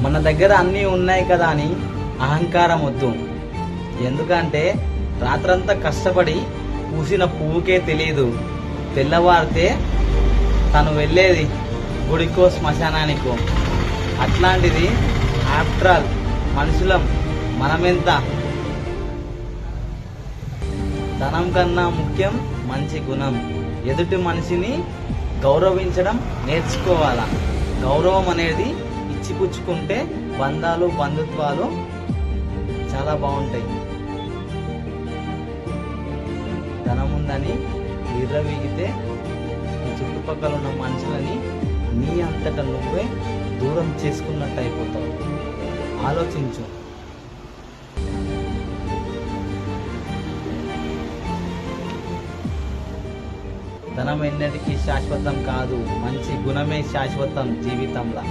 మన దగ్గర అన్నీ ఉన్నాయి కదా అని అహంకారం వద్దు. ఎందుకంటే రాత్రంతా కష్టపడి పూసిన పువ్వుకే తెలియదు తెల్లవారితే తను వెళ్ళేది గుడికో శ్మశానానికో. అట్లాంటిది ఆఫ్టర్ ఆల్ మనుషులం మనమెంత. ధనం కన్నా ముఖ్యం మంచి గుణం. ఎదుటి మనిషిని గౌరవించడం నేర్చుకోవాలా. గౌరవం అనేది ఇచ్చిపుచ్చుకుంటే బంధాలు బంధుత్వాలు చాలా బాగుంటాయి. ధనం ఉందని విర్రవీగితే చుట్టుపక్కల ఉన్న మనుషులని నీ అంతటా నువ్వే దూరం చేసుకున్నట్టు అయిపోతావు. ఆలోచించు. ధనం ఎన్నటికీ శాశ్వతం కాదు, మంచి గుణమే శాశ్వతం జీవితంలో.